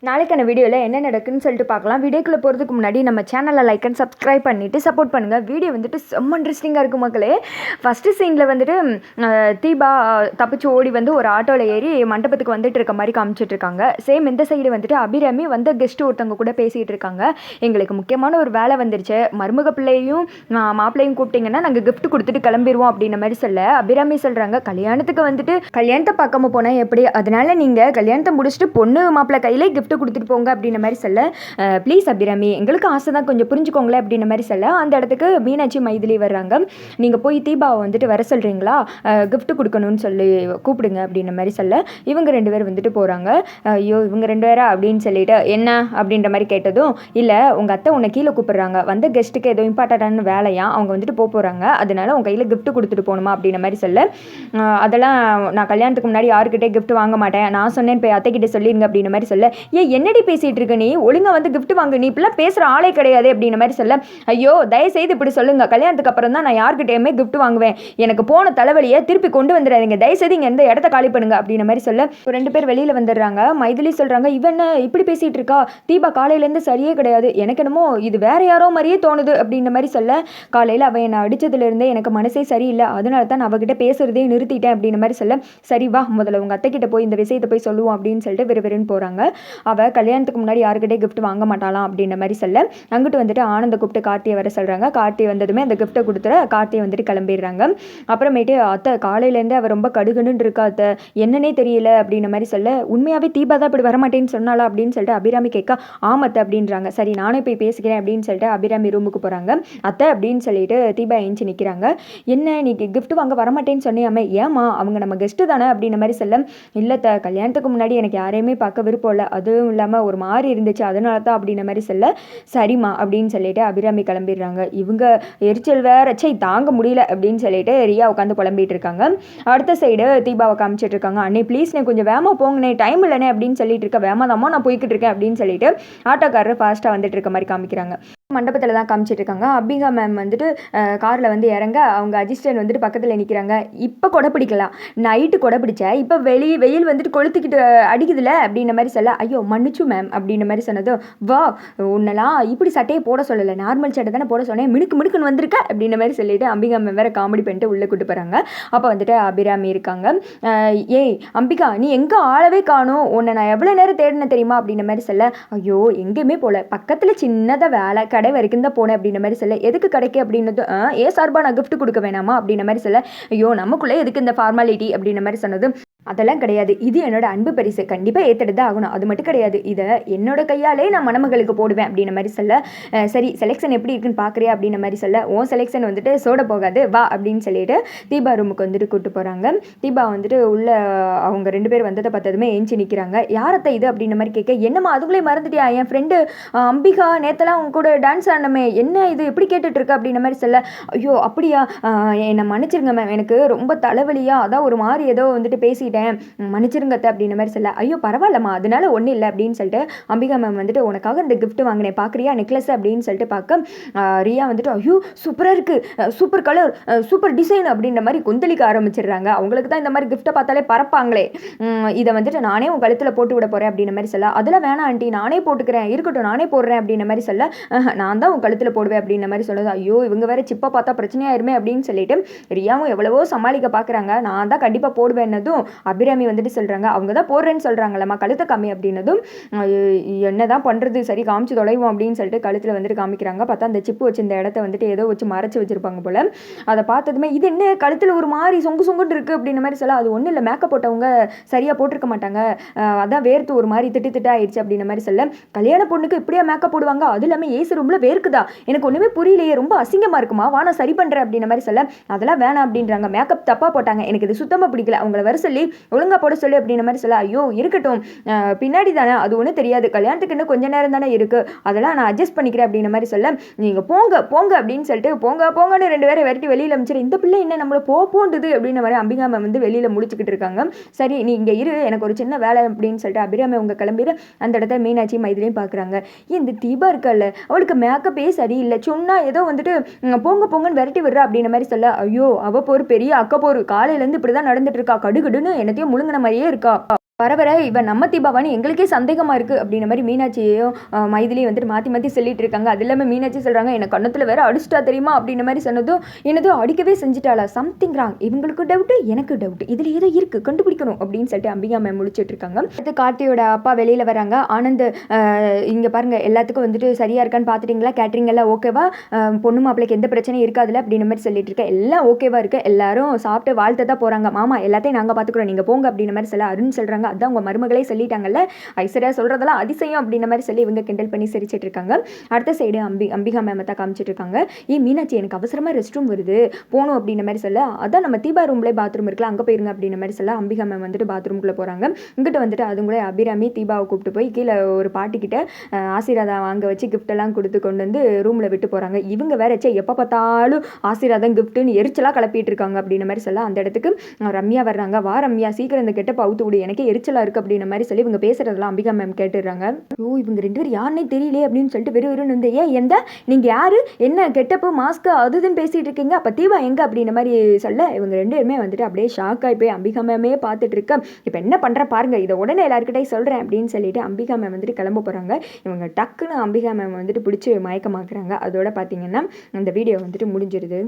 நாளைக்கான வீடியோவில் என்ன நடக்குன்னு சொல்லிட்டு பார்க்கலாம். வீடியோக்குள்ளே போகிறதுக்கு முன்னாடி நம்ம சேனலை லைக் அண்ட் சப்ஸ்கிரைப் பண்ணிவிட்டு சப்போர்ட் பண்ணுங்கள். வீடியோ வந்துட்டு செம்ம இன்ட்ரெஸ்டிங்காக இருக்கும் மக்களே. ஃபஸ்ட்டு சீனில் வந்துட்டு தீபா தப்பிச்சு ஓடி வந்து ஒரு ஆட்டோவில் ஏறி மண்டபத்துக்கு வந்துட்டு இருக்க மாதிரி காமிச்சிட்ருக்காங்க. சேம் இந்த சைடு வந்துட்டு அபிராமி வந்து கெஸ்ட்டு ஒருத்தவங்க கூட பேசிகிட்டு இருக்காங்க. எங்களுக்கு முக்கியமான ஒரு வேலை வந்துருச்சு, மருமக பிள்ளையும் மாப்பிள்ளையும் கூப்பிட்டிங்கன்னா நாங்கள் கிஃப்ட் கொடுத்துட்டு கிளம்பிடுவோம் அப்படின்ற மாதிரி சொல்ல அபிராமி சொல்கிறாங்க, கல்யாணத்துக்கு வந்துட்டு கல்யாணத்தை பார்க்காம போனால் எப்படி, அதனால நீங்கள் கல்யாணத்தை முடிச்சுட்டு பொண்ணு மாப்பிள்ளை கையிலே கிஃப்ட் கொடுத்துட்டு போங்க அப்படின்ற மாதிரி சொல்ல, ப்ளீஸ் அபிராமி எங்களுக்கு ஆசை தான், கொஞ்சம் புரிஞ்சுக்கோங்களேன் அப்படின்ற மாதிரி சொல்ல, அந்த இடத்துக்கு மீனாட்சி மைதிலி வர்றாங்க. நீங்கள் போய் தீபாவை வந்துட்டு வர சொல்கிறீங்களா, கிஃப்ட் கொடுக்கணும்னு சொல்லி கூப்பிடுங்க அப்படின்ற மாதிரி சொல்ல, இவங்க 2 பேர் வந்துட்டு போகிறாங்க. ஐயோ இவங்க 2 பேரா அப்படின்னு சொல்லிட்டு என்ன அப்படின்ற மாதிரி கேட்டதும், இல்லை உங்கள் அத்தை உன்னை கீழே கூப்பிட்றாங்க, வந்து கெஸ்ட்டுக்கு ஏதோ இம்பார்ட்டண்டான வேலையா அவங்க வந்துட்டு போகிறாங்க, அதனால உங்கள் கையில் கிஃப்ட் கொடுத்துட்டு போகணுமா அப்படின்ற மாதிரி சொல்ல, அதெல்லாம் நான் கல்யாணத்துக்கு முன்னாடி யாருக்கிட்டே கிஃப்ட் வாங்க மாட்டேன், நான் சொன்னேன் போய் அத்தைக்கிட்ட சொல்லிடுங்க அப்படின்ற மாதிரி சொல்ல, என்னடி பேசிகிட்டு இருக்க நீ, ஒழுங்காக வந்து கிஃப்ட் வாங்க, நீ இப்படிலாம் பேசுகிற ஆளே கிடையாது அப்படின்ற மாதிரி சொல்ல, ஐயோ தயவுசெய்து இப்படி சொல்லுங்கள், கல்யாணத்துக்கு அப்புறம் தான் நான் யார்கிட்டையுமே கிஃப்ட் வாங்குவேன், எனக்கு போன தலைவலியை திருப்பி கொண்டு வந்துடாதீங்க, தயவுசெய்து இங்கே இந்த இடத்த காலி பண்ணுங்க அப்படின்ற மாதிரி சொல்ல, 2 பேர் வெளியில் வந்துடுறாங்க. மைதிலி சொல்கிறாங்க, இவன் இப்படி பேசிகிட்டு இருக்கா, தீபா காலையிலேருந்து சரியே கிடையாது, எனக்கு என்னமோ இது வேற யாரோ மாதிரியே தோணுது அப்படின்ற மாதிரி சொல்ல, காலையில் அவன் என்னை அடித்ததுலேருந்தே எனக்கு மனசே சரியில்லை, அதனால தான் நான் அவகிட்ட பேசுறதே நிறுத்திட்டேன் அப்படின்ற மாதிரி சொல்ல, சரி வா முதல்ல உங்கள் அத்தைக்கிட்ட போய் இந்த விஷயத்தை போய் சொல்லுவோம் அப்படின்னு சொல்லிட்டு விறுவிறுன்னு போகிறாங்க. அவள் கல்யாணத்துக்கு முன்னாடி யாருக்கிட்டே கிஃப்ட் வாங்க மாட்டாளாம் அப்படின்ற மாதிரி சொல்ல, அங்கிட்டு வந்துட்டு ஆனந்த கூப்பிட்டு கார்த்தியை வர சொல்கிறாங்க. கார்த்தி வந்ததுமே அந்த கிஃப்ட்டை கொடுத்துற கார்த்தியை வந்துட்டு கிளம்பிடுறாங்க. அப்புறமேட்டு அத்தை காலையிலேருந்து அவள் ரொம்ப கடுகுன்னு இருக்கா அத்தை, என்னன்னே தெரியல அப்படின்ற மாதிரி சொல்ல, உண்மையாகவே தீபா தான் இப்படி வரமாட்டேன்னு சொன்னாலா அப்படின்னு சொல்லிட்டு அபிராமி கேட்க, ஆமத்தை அப்படின்றாங்க. சரி நானே போய் பேசிக்கிறேன் அப்படின்னு சொல்லிட்டு அபிராமி ரூமுக்கு போகிறாங்க. அத்தை அப்படின்னு சொல்லிட்டு தீபா எழுந்து நிற்கிறாங்க. என்ன நீ கிஃப்ட் வாங்க வரமாட்டேன்னு சொன்னியாமே, ஏமா அவங்க நம்ம கெஸ்ட்டு தானே அப்படின்ற மாதிரி சொல்ல, இல்லைத்த கல்யாணத்துக்கு முன்னாடி எனக்கு யாரையுமே பார்க்க விருப்பம் இல்லை, அதுவும் இல்லாமல் ஒரு மாதிரி இருந்துச்சு, அதனால தான் அப்படின்ற மாதிரி சொல்ல, சரிம்மா அப்படின்னு சொல்லிட்டு அபிராமி கிளம்பிடுறாங்க. இவங்க எரிச்சல் வேற தாங்க முடியல அப்படின்னு சொல்லிட்டு ரியா உட்காந்து புலம்பிட்டு இருக்காங்க. அடுத்த சைடு தீபாவை காமிச்சிட்டு இருக்காங்க. அண்ணே ப்ளீஸ் கொஞ்சம் வேமா போங்கண்ணே, டைம் இல்லைனே அப்படின்னு சொல்லிட்டு இருக்க, வேமாதாம்மா நான் போய்கிட்டு இருக்கேன் அப்படின்னு சொல்லிட்டு ஆட்டோக்காரர் ஃபாஸ்ட்டாக வந்துட்டு இருக்க மாதிரி காமிக்கிறாங்க. மண்டபத்தில் தான் காமிச்சிட்டு இருக்காங்க. அம்பிகா மேம் வந்துட்டு காரில் வந்து இறங்க, அவங்க அசிஸ்டன்ட் வந்துட்டு பக்கத்தில் நிற்கிறாங்க. இப்போ கொடை பிடிக்கலாம், நைட்டு கொடை பிடிச்சேன், இப்போ வெயில் வந்துட்டு கொளுத்துக்கிட்டு அடிக்குதுல அப்படின்ற மாதிரி சொல்ல, ஐயோ மன்னிச்சு மேம் அப்படின்ற மாதிரி சொன்னதும், வா உன்னெல்லாம் இப்படி சட்டையை போட சொல்லலை, நார்மல் சட்டை தானே போட சொன்னேன், மினுக்குன்னு வந்திருக்க அப்படின்ற மாதிரி சொல்லிட்டு அம்பிகா மேம் வேறு காமெடி பண்ணிட்டு உள்ளே கூட்டு போகிறாங்க. அப்போ வந்துட்டு அபிராமி இருக்காங்க. ஏய் அம்பிகா நீ எங்கே ஆளவே காணும், உன்னை நான் எவ்வளோ நேரம் தேடின தெரியுமா அப்படின்ற மாதிரி சொல்ல, ஐயோ எங்கேயுமே போகல, பக்கத்தில் சின்னதாக வேலை கடை வரைக்கும் தான் போனேன் அப்படின்ற மாதிரி சொல்ல, எதுக்கு கடைக்கு அப்படின்னது, சார்பா நான் கிஃப்ட் கொடுக்க வேணாமா அப்படின்ற மாதிரி சொல்ல, ஐயோ நமக்குள்ளே எதுக்கு இந்த ஃபார்மாலிட்டி அப்படின்ற மாதிரி சொன்னது, அதெல்லாம் கிடையாது, இது என்னோட அன்பு பரிசு, கண்டிப்பாக ஏற்றுட்டு தான் ஆகணும், அது மட்டும் கிடையாது, இதை என்னோட கையாலே நான் மணமகளுக்கு போடுவேன் அப்படின்ற மாதிரி சொல்ல, சரி செலெக்ஷன் எப்படி இருக்குன்னு பார்க்குறியா அப்படின்ற மாதிரி சொல்ல, ஓ செலெக்ஷன் வந்துட்டு சோட போகாது வா அப்படின்னு சொல்லிட்டு தீபா ரூமுக்கு வந்துட்டு கூப்பிட்டு போகிறாங்க. தீபா வந்துட்டு உள்ள அவங்க 2 பேர் வந்ததை பார்த்ததுமே ஏஞ்சி நிற்கிறாங்க. யாரத்தை இது அப்படின்ற மாதிரி கேட்க, என்னம்மா அதுக்குள்ளே மறந்துட்டியா, என் ஃப்ரெண்டு அம்பிகா நேத்தெல்லாம் அவங்க கூட டான்ஸ் ஆடணுமே, என்ன இது எப்படி கேட்டுட்டு இருக்க அப்படின்ற மாதிரி சொல்ல, ஐயோ அப்படியா என்னை மன்னிச்சிருங்க மேம், எனக்கு ரொம்ப தலைவலியா அதான் ஒரு மாதிரி ஏதோ வந்துட்டு பேசி மன்னிச்சிருங்கத்த அப்படின்ற மாதிரி சொல்ல, ஐயோ பரவாயில்லம்மா அதனால ஒன்றும் இல்லை அப்படின்னு சொல்லிட்டு அம்பிகா மேம் வந்துட்டு உனக்காக இந்த கிஃப்ட் வாங்கினேன் பார்க்குறியா நெக்லஸ் அப்படின்னு சொல்லிட்டு பார்க்க, ரியா வந்துட்டு ஐயோ சூப்பராக இருக்குது, சூப்பர் கலர், சூப்பர் டிசைன் அப்படின்ற மாதிரி கொந்தளிக்க ஆரம்பிச்சிடுறாங்க. அவங்களுக்கு தான் இந்த மாதிரி கிஃப்ட்டை பார்த்தாலே பறப்பாங்களே, இதை வந்துட்டு நானே உன் கழுத்தில் போட்டு விட போகிறேன் அப்படின்ற மாதிரி சொல்ல, அதெல்லாம் வேணாம் ஆண்டி நானே போட்டுக்கிறேன், இருக்கட்டும் நானே போடுறேன் அப்படின்ற மாதிரி சொல்ல, நான் தான் உன் கழுத்தில் போடுவேன் அப்படின்ற மாதிரி சொல்லுது. ஐயோ இவங்க வேற சிப்பை பார்த்தா பிரச்சனையாயிருமே அப்படின்னு சொல்லிட்டு ரியாவும் எவ்வளவோ சமாளிக்க பார்க்குறாங்க. நான் தான் கண்டிப்பாக போடுவேன்னதும் அபிராமி வந்துட்டு சொல்கிறாங்க, அவங்க தான் போடுறேன்னு சொல்கிறாங்களம்மா கழுத்தை காமி அப்படின்னதும், என்ன தான் பண்ணுறது, சரி காமிச்சு தொலைவோம் அப்படின்னு சொல்லிட்டு கழுத்தில் வந்துட்டு காமிக்கிறாங்க. பார்த்தா அந்த சிப்பு வச்சு இந்த இடத்த வந்துட்டு ஏதோ வச்சு மறைச்சி வச்சுருப்பாங்க போல். அதை பார்த்ததுமே இது என்ன கழுத்தில் ஒரு மாதிரி சொங்குன்னு இருக்குது அப்படின்ற மாதிரி சொல்ல, அது ஒன்றும் இல்லை மேக்கப் போட்டவங்க சரியாக போட்டிருக்க மாட்டாங்க, அதான் வேர்த்து ஒரு மாதிரி திட்டு ஆயிடுச்சு அப்படின்ற மாதிரி சொல்ல, கல்யாண பொண்ணுக்கு இப்படியா மேக்கப் போடுவாங்க, அது இல்லாமல் ஏசி ரூமில் வேர்க்குதா, எனக்கு ஒன்றுமே புரியலையே, ரொம்ப அசிங்கமாக இருக்குமா, வா நான் சரி பண்ணுறேன் அப்படின்ற மாதிரி சொல்ல, அதெல்லாம் வேணாம் அப்படின்றாங்க, மேக்கப் தப்பாக போட்டாங்க, எனக்கு இது சுத்தமாக பிடிக்கல, அவங்கள வர சொல்லி ஒழுங்கா போட சொல்லி அப்படின்ற மாதிரி சொல்ல, ஐயோ இருக்கட்டும் பின்னாடி தானே அது ஒன்றும் தெரியாது, கல்யாணத்துக்கு இன்னும் கொஞ்சம் நேரம் தானே இருக்குது, அதெல்லாம் நான் அட்ஜஸ்ட் பண்ணிக்கிறேன் அப்படின்ற மாதிரி சொல்ல, நீங்கள் போங்க அப்படின்னு சொல்லிட்டு போங்கன்னு 2 பேரை விரட்டி வெளியில் அமைச்சிரு, இந்த பிள்ளை என்ன நம்மளை போண்டுது அப்படின்ற மாதிரி அம்பிகா மேம் வந்து வெளியில் முடிச்சுக்கிட்டு இருக்காங்க. சரி நீ இங்கே இரு எனக்கு ஒரு சின்ன வேலை அப்படின்னு சொல்லிட்டு அபிராமி அவங்க கிளம்பிடு. அந்த இடத்த மீனாட்சி மைதிலையும் பார்க்குறாங்க. இந்த தீபா இருக்கல்ல அவளுக்கு மேக்கப்பே சரியில்லை, சொன்னால் ஏதோ வந்துட்டு போங்கன்னு விரட்டி விடுறா அப்படின்ற மாதிரி சொல்ல, ஐயோ அவள் போர் பெரிய அக்க போர், காலையிலேருந்து இப்படி தான் நடந்துட்டு இருக்கா, கடுகடுன்னு என்னத்தையும் முழுங்கின மாதிரியே இருக்கா. வர வர இவன் நம்ம தீபாவான்னு எங்களுக்கே சந்தேகமாக இருக்குது அப்படின்ற மாதிரி மீனாட்சியையும் மைதிலையும் வந்துட்டு மாற்றி சொல்லிட்டு இருக்காங்க. அது இல்லாமல் மீனாட்சி சொல்கிறாங்க, எனக்கு கண்ணத்தில் வேற அடிச்சிட்டா தெரியுமா அப்படின்ற மாதிரி சொன்னதும் என்னதும் அடிக்கவே செஞ்சுட்டாளா, சம்திங் ராங், இவங்களுக்கு டவுட்டு எனக்கு டவுட், இதில் ஏதோ இருக்குது கண்டுபிடிக்கணும் அப்படின்னு சொல்லிட்டு அம்பிகா மேம் முடிச்சுட்டு இருக்காங்க. அடுத்து கார்த்தியோட அப்பா வெளியில் வராங்க. ஆனந்த் இங்கே பாருங்கள் எல்லாத்துக்கும் வந்துட்டு சரியாக இருக்கான்னு பார்த்துட்டிங்களா, கேட்ரிங் எல்லாம் ஓகேவா, பொண்ணு மாப்பிளைக்கு எந்த பிரச்சனையும் இருக்காதுல்ல அப்படின்ற மாதிரி சொல்லிட்டு இருக்கேன். எல்லாம் ஓகேவா இருக்குது, எல்லாரும் சாப்பிட்டு வாழ்த்து தான் போகிறாங்க. மாமா எல்லாத்தையும் நாங்கள் பார்த்துக்குறோம், நீங்கள் போங்க அப்படின்ற மாதிரி சொல்ல அருண் சொல்கிறாங்க, அதான் உங்கள் மருமகளே சொல்லிட்டாங்கல்ல, ஐஸ்வர்யா சொல்கிறதெல்லாம் அதிசயம் அப்படின்ற மாதிரி சொல்லி இவங்க கிண்டல் பண்ணி சிரிச்சிட்டு இருக்காங்க. அடுத்த சைடு அம்பிகா மேம் தான் காமிச்சிட்டு இருக்காங்க. மீனாட்சி எனக்கு அவசரமாக ரெஸ்ட் ரூம் வருது போகணும் அப்படின்ற மாதிரி சொல்ல, அதான் நம்ம தீபா ரூம்லேயே பாத்ரூம் இருக்குல்ல அங்கே போயிருங்க அப்படின்ற மாதிரி சொல்ல அம்பிகா மேம் வந்துட்டு பாத்ரூம்குள்ளே போகிறாங்க. இங்கிட்ட வந்துட்டு அதுங்களே அபிராமி தீபாவை கூப்பிட்டு போய் கீழே ஒரு பாட்டிக்கிட்ட ஆசீர்வாதம் வாங்க வச்சு கிஃப்டெல்லாம் கொடுத்து கொண்டு வந்து ரூமில் விட்டு போகிறாங்க. இவங்க வேற எப்போ பார்த்தாலும் ஆசீர்வாதம் கிஃப்ட்டுன்னு எரிச்சலாக கிளப்பிட்டு இருக்காங்க அப்படின்ற மாதிரி சொல்ல அந்த இடத்துக்கு ரம்யா வர்றாங்க. வா ரம்யா சீக்கிரம் இந்த கெட்ட அவுத்து விடு, எனக்கே எரிச்சலாக இருக்குது அப்படின்ற மாதிரி சொல்லி இவங்க பேசுகிறதெல்லாம் அம்பிகா மேம் கேட்டுடுறாங்க. ஓ இவங்க 2 பேரும் யாருன்னே தெரியல அப்படின்னு சொல்லிட்டு வெறும் வந்து எந்த நீங்கள் யார் என்ன கெட்டப்பு மாஸ்க்கு அதுதான் பேசிகிட்டு இருக்கீங்க, அப்போ தீபா எங்கே அப்படின்ற மாதிரி சொல்ல இவங்க 2 பேருமே வந்துட்டு அப்படியே ஷாக் ஆகி போய் அம்பிகா மேமே பார்த்துட்டு இருக்க. இப்போ என்ன பண்ணுற பாருங்க, இதை உடனே எல்லாருக்கிட்டையும் சொல்கிறேன் அப்படின்னு சொல்லிட்டு அம்பிகா மேம் வந்துட்டு கிளம்ப போகிறாங்க. இவங்க டக்குன்னு அம்பிகா மேம் வந்துட்டு பிடிச்சி மயக்கமாக்குறாங்க. அதோட பார்த்தீங்கன்னா இந்த வீடியோ வந்துட்டு முடிஞ்சிருது.